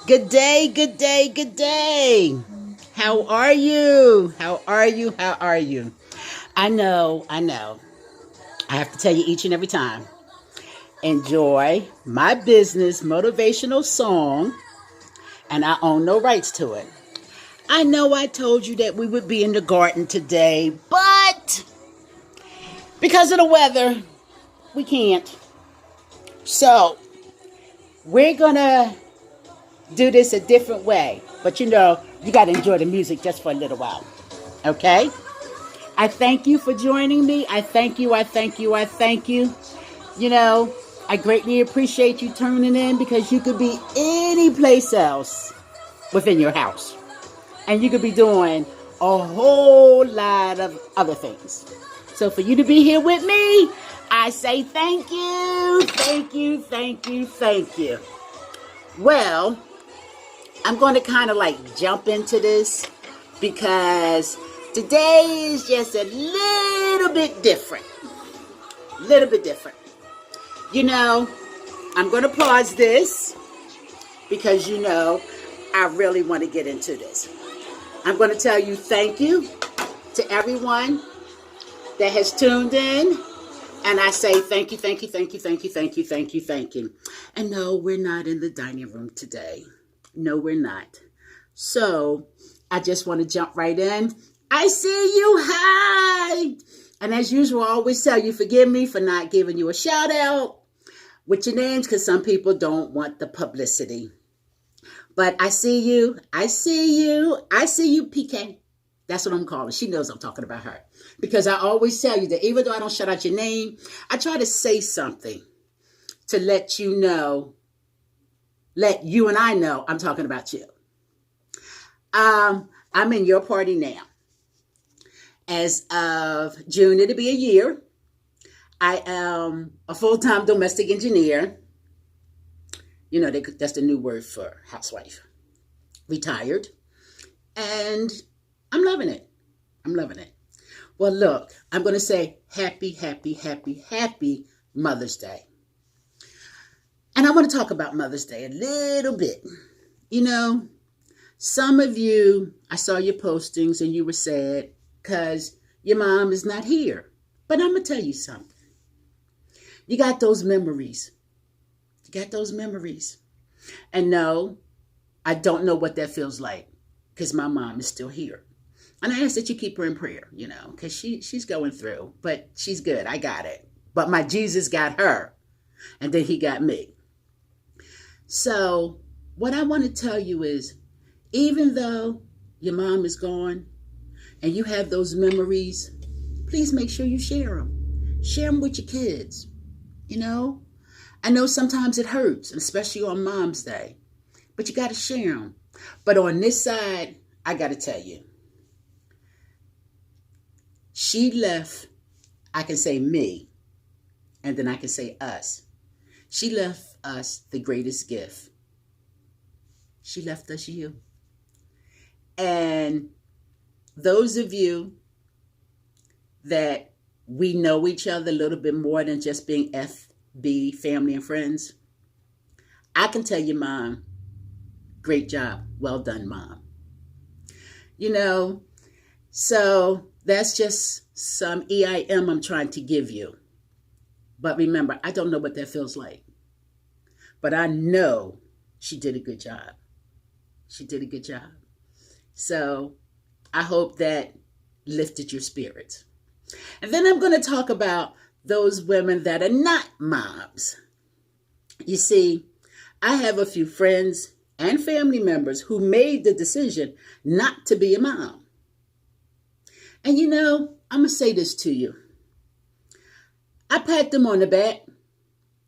Good day, good day, good day. How are you? How are you? How are you? I know. I have to tell you each and every time. Enjoy my business motivational song, and I own no rights to it. I know I told you that we would be in the garden today, but because of the weather, we can't. So, we're gonna do this a different way. But you got to enjoy the music just for a little while. Okay? I thank you for joining me. I thank you. I thank you. I thank you. You know, I greatly appreciate you tuning in because you could be any place else within your house. And you could be doing a whole lot of other things. So for you to be here with me, I say thank you. Thank you. Thank you. Thank you. Well, I'm going to kind of like jump into this because today is just a little bit different. Little bit different. I'm going to pause this because I really want to get into this. I'm going to tell you thank you to everyone that has tuned in. And I say thank you, thank you, thank you, thank you, thank you, thank you, thank you. And no, we're not in the dining room today. No, we're not. So I just want to jump right in. I see you. Hi. And as usual, I always tell you, forgive me for not giving you a shout out with your names because some people don't want the publicity. But I see you. I see you. I see you, PK. That's what I'm calling. She knows I'm talking about her. Because I always tell you that even though I don't shout out your name, I try to say something to let you know. Let you and I know I'm talking about you. I'm in your party now. As of June, it'll be a year. I am a full-time domestic engineer. That's the new word for housewife. Retired. And I'm loving it. I'm loving it. Well, look, I'm going to say happy, happy, happy, happy Mother's Day. And I want to talk about Mother's Day a little bit. Some of you, I saw your postings and you were sad because your mom is not here. But I'm going to tell you something. You got those memories. You got those memories. And no, I don't know what that feels like because my mom is still here. And I ask that you keep her in prayer, because she's going through. But she's good. I got it. But my Jesus got her. And then he got me. So what I want to tell you is, even though your mom is gone and you have those memories, please make sure you share them. Share them with your kids. I know sometimes it hurts, especially on Mom's Day, but you got to share them. But on this side, I got to tell you, she left, I can say me, and then I can say us. She left us the greatest gift. She left us you. And those of you that we know each other a little bit more than just being FB, family and friends, I can tell you, Mom, great job. Well done, Mom. So that's just some EIM I'm trying to give you. But remember, I don't know what that feels like. But I know she did a good job. She did a good job. So I hope that lifted your spirits. And then I'm going to talk about those women that are not moms. You see, I have a few friends and family members who made the decision not to be a mom. And I'm going to say this to you. I pat them on the back,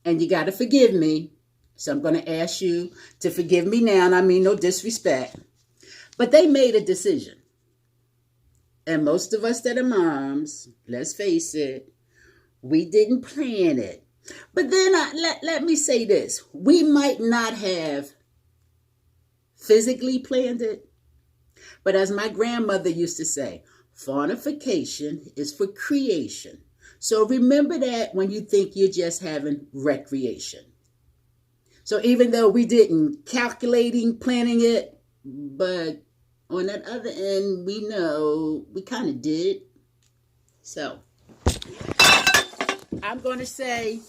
and you got to forgive me. So I'm going to ask you to forgive me now, and I mean no disrespect. But they made a decision. And most of us that are moms, let's face it, we didn't plan it. But then let me say this. We might not have physically planned it. But as my grandmother used to say, fornication is for creation. So remember that when you think you're just having recreation. So even though we didn't calculating planning it, but on that other end, we know we kind of did. So I'm going to say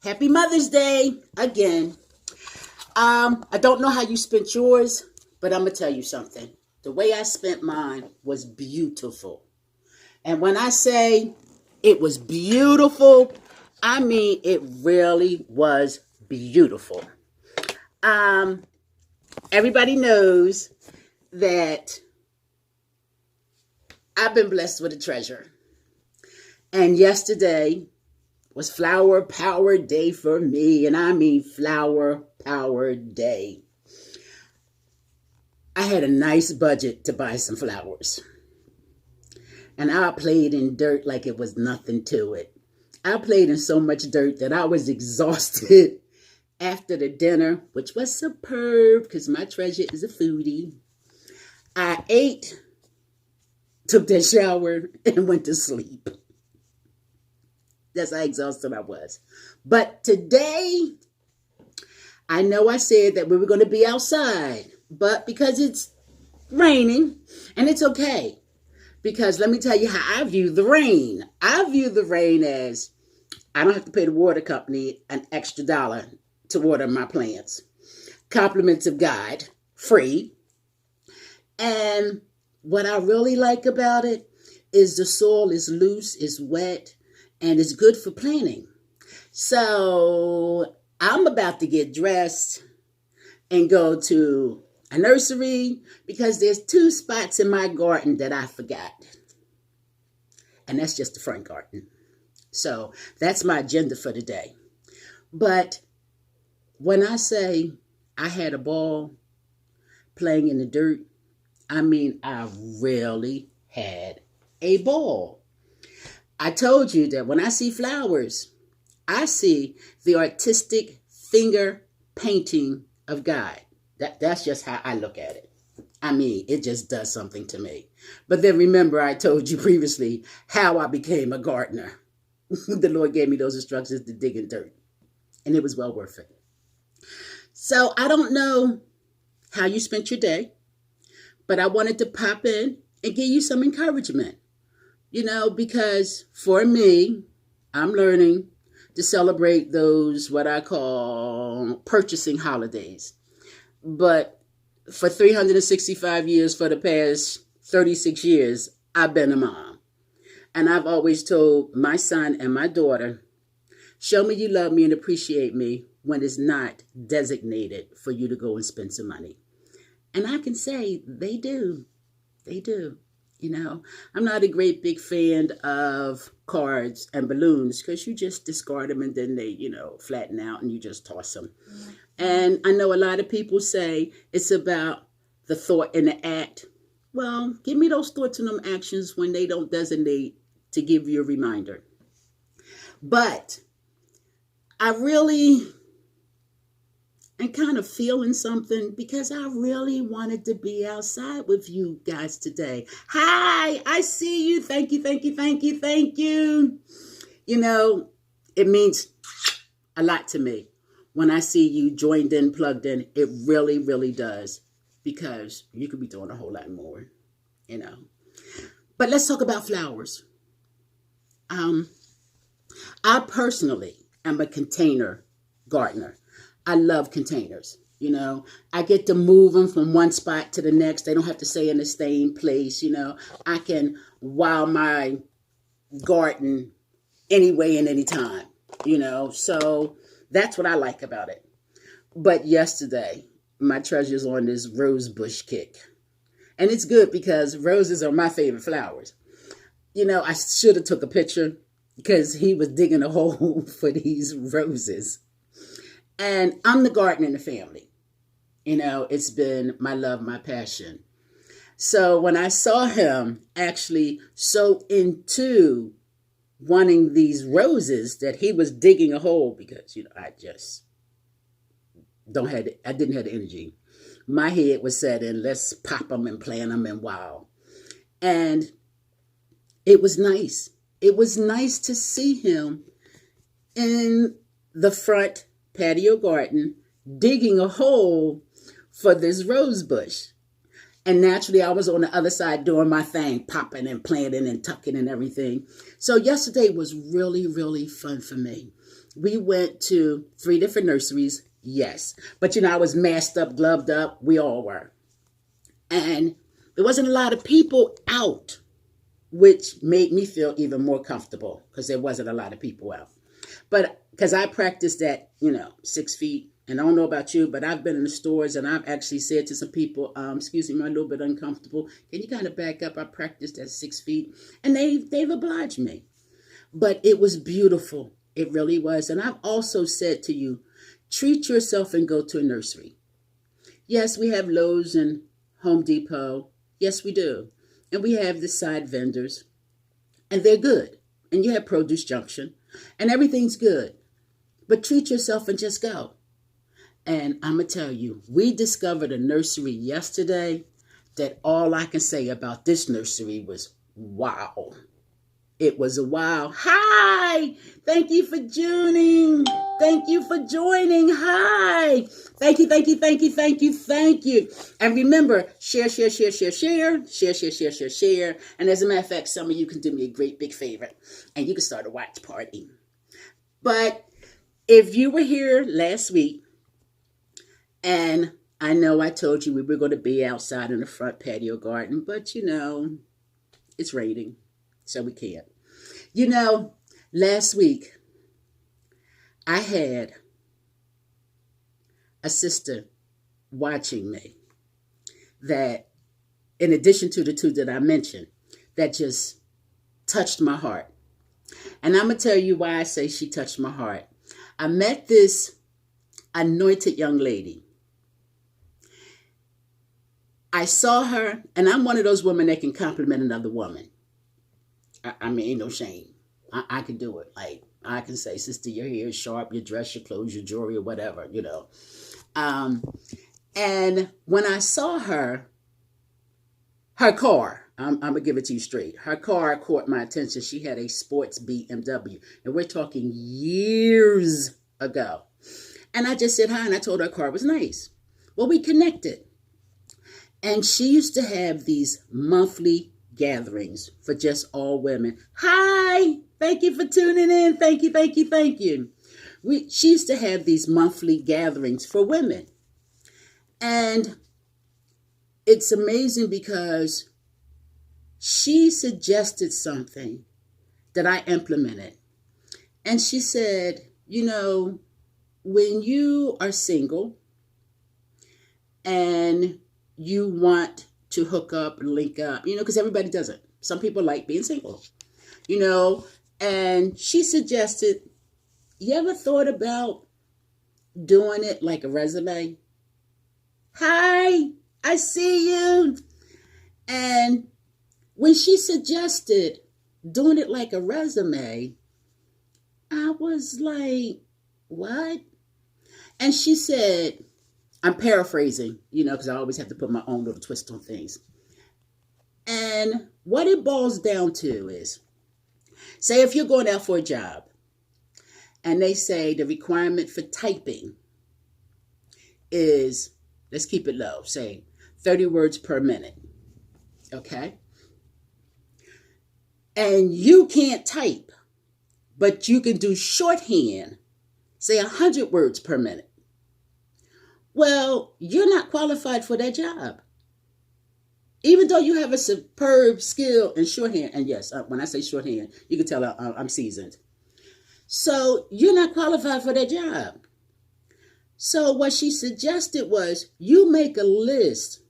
Happy Mother's Day again. I don't know how you spent yours, but I'm going to tell you something. The way I spent mine was beautiful. And when I say it was beautiful, I mean it really was beautiful. Everybody knows that I've been blessed with a treasure. And yesterday was Flower Power Day for me. And I mean Flower Power Day. I had a nice budget to buy some flowers. And I played in dirt like it was nothing to it. I played in so much dirt that I was exhausted after the dinner, which was superb because my treasure is a foodie. I ate, took that shower, and went to sleep. That's how exhausted I was. But today, I know I said that we were going to be outside, but because it's raining, and it's okay. Because let me tell you how I view the rain. I view the rain as I don't have to pay the water company an extra $1 to water my plants. Compliments of God, free. And what I really like about it is the soil is loose, it's wet, and it's good for planting. So I'm about to get dressed and go to a nursery because there's 2 spots in my garden that I forgot. And that's just the front garden. So that's my agenda for today. But when I say I had a ball playing in the dirt, I mean I really had a ball. I told you that when I see flowers, I see the artistic finger painting of God. That's just how I look at it. I mean, it just does something to me. But then remember, I told you previously how I became a gardener. The Lord gave me those instructions to dig in dirt. And it was well worth it. So I don't know how you spent your day, but I wanted to pop in and give you some encouragement. You know, because for me, I'm learning to celebrate those what I call purchasing holidays. But for 365 years, for the past 36 years, I've been a mom. And I've always told my son and my daughter, show me you love me and appreciate me when it's not designated for you to go and spend some money. And I can say they do. They do. You know, I'm not a great big fan of cards and balloons because you just discard them and then they, flatten out and you just toss them. Mm-hmm. And I know a lot of people say it's about the thought and the act. Well, give me those thoughts and them actions when they don't designate to give you a reminder. But I really am kind of feeling something because I really wanted to be outside with you guys today. Hi, I see you. Thank you, thank you, thank you, thank you. You know, it means a lot to me when I see you joined in, plugged in. It really, really does because you could be doing a whole lot more, But let's talk about flowers. I personally am a container gardener. I love containers. I get to move them from one spot to the next. They don't have to stay in the same place. I can wild my garden anyway and anytime, so that's what I like about it. But yesterday, my treasure's on this rose bush kick. And it's good because roses are my favorite flowers. I should have took a picture because he was digging a hole for these roses. And I'm the gardener in the family. It's been my love, my passion. So when I saw him actually so into wanting these roses that he was digging a hole because, I just I didn't have the energy. My head was set in, let's pop them and plant them and wow. And it was nice. It was nice to see him in the front patio garden digging a hole for this rose bush. And naturally, I was on the other side doing my thing, popping and planting and tucking and everything. So yesterday was really, really fun for me. We went to 3 different nurseries, yes. But, I was masked up, gloved up. We all were. And there wasn't a lot of people out, which made me feel even more comfortable because there wasn't a lot of people out. But because I practiced at, 6 feet. And I don't know about you, but I've been in the stores and I've actually said to some people, excuse me, I'm a little bit uncomfortable. Can you kind of back up? I practiced at 6 feet. And they've obliged me. But it was beautiful. It really was. And I've also said to you, treat yourself and go to a nursery. Yes, we have Lowe's and Home Depot. Yes, we do. And we have the side vendors. And they're good. And you have Produce Junction. And everything's good. But treat yourself and just go. And I'm going to tell you, we discovered a nursery yesterday that all I can say about this nursery was wow. It was a wow. Hi. Thank you for joining. Thank you for joining. Hi. Thank you, thank you, thank you, thank you, thank you. And remember, share, share, share, share, share, share, share, share, share, share. And as a matter of fact, some of you can do me a great big favor and you can start a watch party. But if you were here last week, and I know I told you we were going to be outside in the front patio garden, but it's raining, so we can't. Last week, I had a sister watching me that, in addition to the 2 that I mentioned, that just touched my heart. And I'm going to tell you why I say she touched my heart. I met this anointed young lady. I saw her, and I'm one of those women that can compliment another woman. I mean, ain't no shame. I can do it. Like, I can say, sister, your hair is sharp, your dress, your clothes, your jewelry, or whatever, And when I saw her car, I'm going to give it to you straight. Her car caught my attention. She had a sports BMW, and we're talking years ago. And I just said hi, and I told her car was nice. Well, we connected. And she used to have these monthly gatherings for just all women. Hi, thank you for tuning in. Thank you, thank you, thank you. She used to have these monthly gatherings for women. And it's amazing because she suggested something that I implemented. And she said, when you are single and you want to hook up and link up, because everybody doesn't. Some people like being single, and she suggested, you ever thought about doing it like a resume? Hi, I see you. And when she suggested doing it like a resume, I was like, what? And she said, I'm paraphrasing, because I always have to put my own little twist on things. And what it boils down to is, say if you're going out for a job and they say the requirement for typing is, let's keep it low, say 30 words per minute, okay? And you can't type, but you can do shorthand, say 100 words per minute. Well, you're not qualified for that job. Even though you have a superb skill in shorthand, and yes, when I say shorthand, you can tell I'm seasoned. So you're not qualified for that job. So what she suggested was you make a list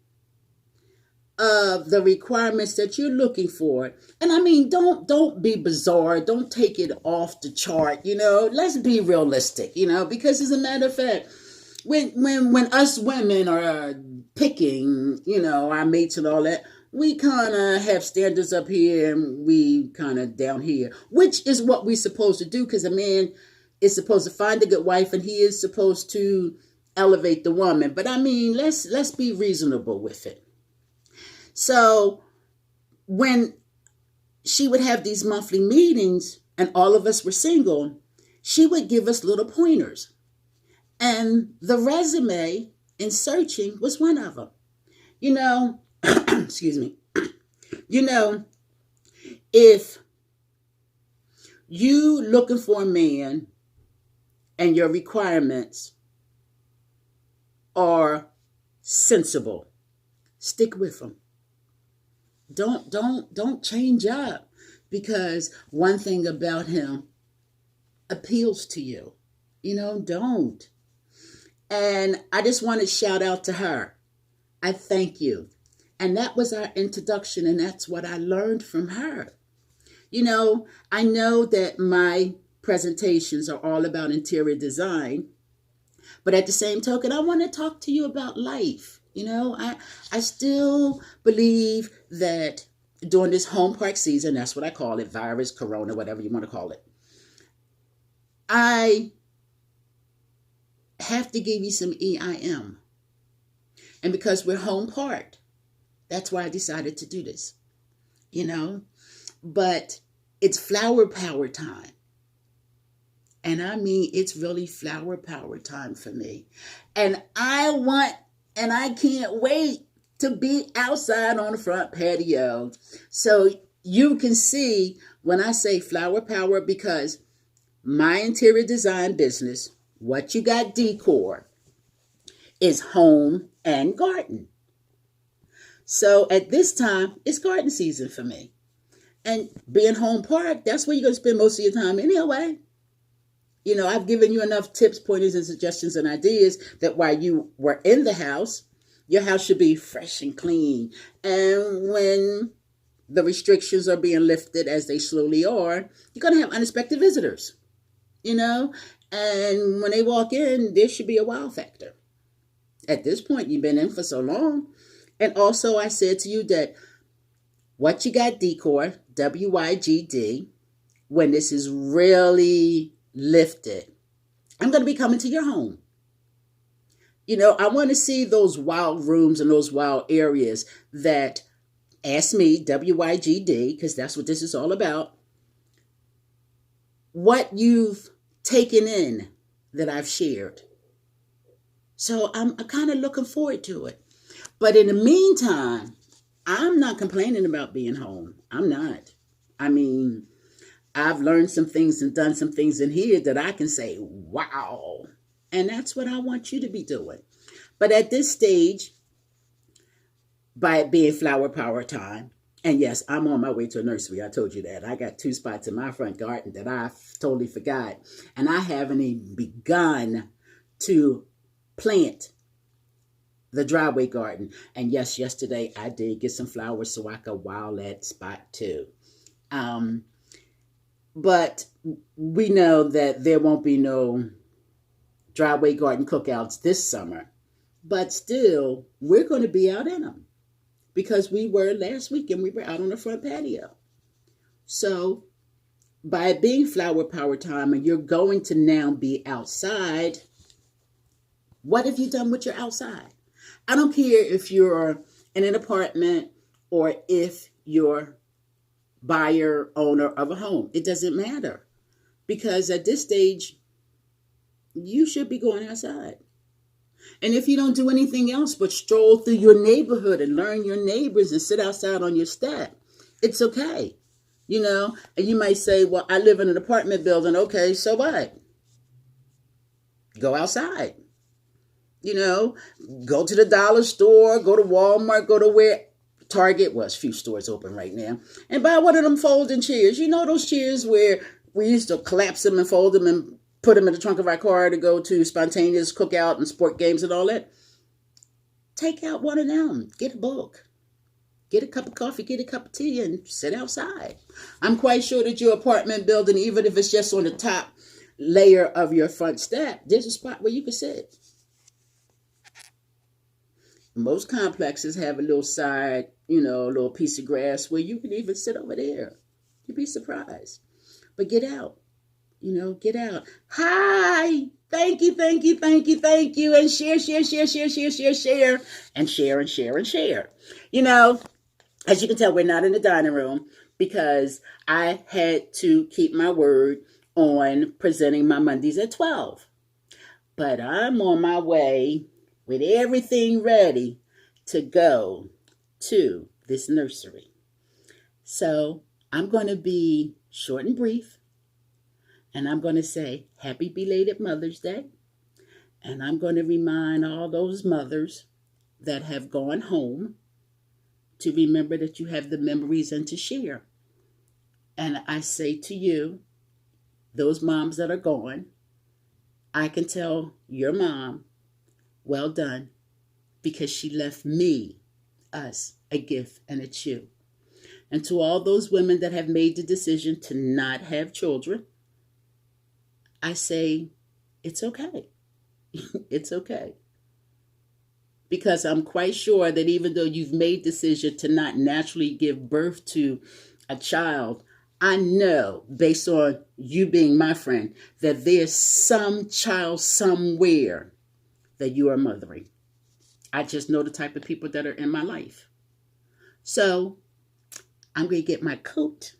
of the requirements that you're looking for. And I mean, don't be bizarre. Don't take it off the chart. Let's be realistic, because as a matter of fact, when us women are picking, our mates and all that, we kind of have standards up here and we kind of down here, which is what we're supposed to do, because a man is supposed to find a good wife and he is supposed to elevate the woman. But I mean, let's be reasonable with it. So when she would have these monthly meetings and all of us were single, she would give us little pointers. And the resume in searching was one of them. You know, excuse me. You know, if you looking for a man and your requirements are sensible, stick with them. Don't change up because one thing about him appeals to you. Don't. And I just want to shout out to her. I thank you. And that was our introduction, and that's what I learned from her. I know that my presentations are all about interior design, but at the same token, I want to talk to you about life. I still believe that during this home park season, that's what I call it, virus, corona, whatever you want to call it, I have to give you some EIM. And because we're home parked, that's why I decided to do this, But it's flower power time. And I mean, it's really flower power time for me. And I can't wait to be outside on the front patio. So you can see when I say flower power, because my interior design business, What You Got Decor, is home and garden. So at this time, it's garden season for me. And being home park, that's where you're going to spend most of your time anyway. I've given you enough tips, pointers, and suggestions and ideas that while you were in the house, your house should be fresh and clean. And when the restrictions are being lifted, as they slowly are, you're going to have unexpected visitors, And when they walk in, there should be a wow factor. At this point, you've been in for so long. And also, I said to you that What You Got Decor, WYGD, when this is really lifted, I'm going to be coming to your home. I want to see those wild rooms and those wild areas that, ask me, WYGD, because that's what this is all about, what you've taken in that I've shared. So I'm kind of looking forward to it. But in the meantime, I'm not complaining about being home. I'm not. I mean, I've learned some things and done some things in here that I can say, wow. And that's what I want you to be doing. But at this stage, by it being flower power time, and yes, I'm on my way to a nursery. I told you that. I got 2 spots in my front garden that I totally forgot. And I haven't even begun to plant the driveway garden. And yes, yesterday I did get some flowers so I could wow that spot too. But we know that there won't be no driveway garden cookouts this summer. But still, we're going to be out in them. Because we were last weekend, we were out on the front patio. So by it being flower power time and you're going to now be outside, what have you done with your outside? I don't care if you're in an apartment or if you're buyer, owner of a home. It doesn't matter. Because at this stage, you should be going outside. And if you don't do anything else but stroll through your neighborhood and learn your neighbors and sit outside on your step, it's okay. And you might say, well, I live in an apartment building. Okay, so what? Go outside. Go to the dollar store, go to Walmart, go to where Target was. Few stores open right now. And buy one of them folding chairs. Those chairs where we used to collapse them and fold them and put them in the trunk of our car to go to spontaneous cookout and sport games and all that. Take out one of them. Get a book. Get a cup of coffee, get a cup of tea, and sit outside. I'm quite sure that your apartment building, even if it's just on the top layer of your front step, there's a spot where you can sit. Most complexes have a little side, a little piece of grass where you can even sit over there. You'd be surprised. But get out. Get out. Hi. Thank you. And share. And share. As you can tell, we're not in the dining room because I had to keep my word on presenting my Mondays at 12. But I'm on my way with everything ready to go to this nursery. So I'm going to be short and brief, and I'm going to say happy belated Mother's Day. And I'm going to remind all those mothers that have gone home to remember that you have the memories and to share. And I say to you, those moms that are gone, I can tell your mom, well done, because she left me, us, a gift and a chew. And to all those women that have made the decision to not have children, I say, it's okay. It's okay. Because I'm quite sure that even though you've made the decision to not naturally give birth to a child, I know, based on you being my friend, that there's some child somewhere that you are mothering. I just know the type of people that are in my life. So I'm going to get my coat.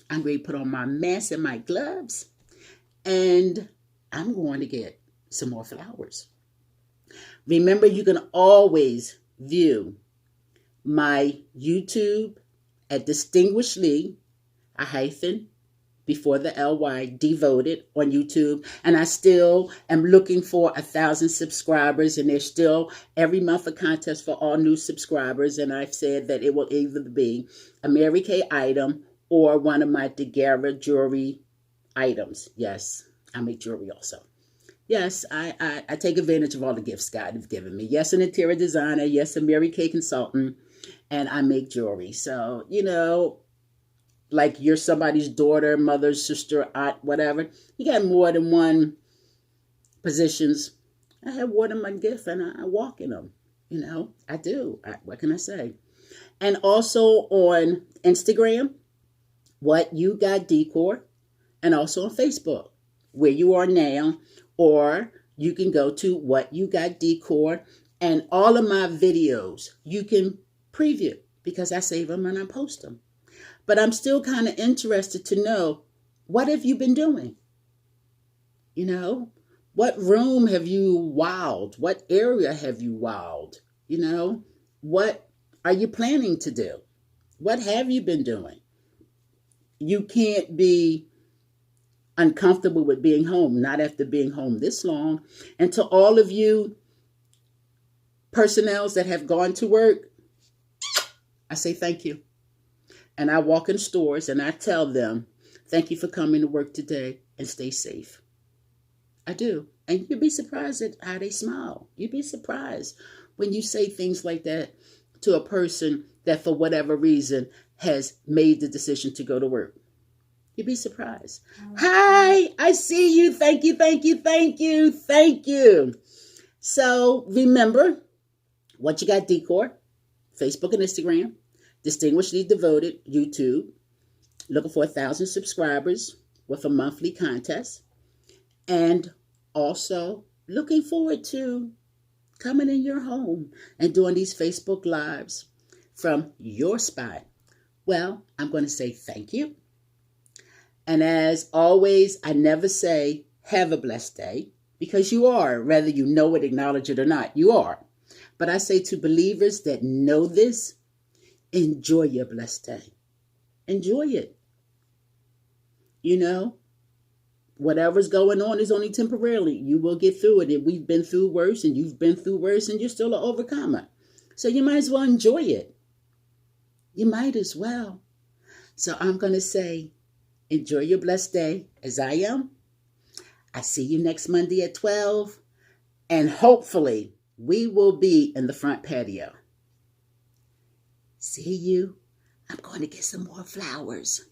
I'm going to put on my mask and my gloves. And I'm going to get some more flowers. Remember, you can always view my YouTube at Distinguished Lee, a hyphen before the LY, devoted on YouTube. And I still am looking for 1,000 subscribers. And there's still every month a contest for all new subscribers. And I've said that it will either be a Mary Kay item or one of my Daguerre jewelry items. Yes, I make jewelry also. Yes, I take advantage of all the gifts God has given me. Yes, an interior designer. Yes, a Mary Kay consultant. And I make jewelry. So, you know, like you're somebody's daughter, mother, sister, aunt, whatever. You got more than one positions. I have more than my gift and I walk in them. You know, I do. What can I say? And also on Instagram, What You Got Decor, and also on Facebook, where you are now, or you can go to What You Got Decor, and all of my videos you can preview because I save them and I post them. But I'm still kind of interested to know, what have you been doing? You know, what room have you wowed? What area have you wowed? You know, what are you planning to do? What have you been doing? You can't be uncomfortable with being home, not after being home this long. And to all of you personnels that have gone to work, I say thank you. And I walk in stores and I tell them, thank you for coming to work today and stay safe. I do. And you'd be surprised at how they smile. You'd be surprised when you say things like that to a person that for whatever reason has made the decision to go to work. You'd be surprised. Hi, I see you. Thank you, thank you, thank you, thank you. So remember, What You Got Decor, Facebook and Instagram, Distinguishedly Devoted, YouTube, looking for 1,000 subscribers with a monthly contest. And also looking forward to coming in your home and doing these Facebook Lives from your spot. Well, I'm going to say thank you. And as always, I never say have a blessed day, because you are, whether you know it, acknowledge it or not, you are. But I say to believers that know this, enjoy your blessed day. Enjoy it. You know, whatever's going on is only temporarily. You will get through it. And we've been through worse, and you've been through worse, and you're still an overcomer. So you might as well enjoy it. You might as well. So I'm going to say, enjoy your blessed day as I am. I see you next Monday at 12. And hopefully we will be in the front patio. See you. I'm going to get some more flowers.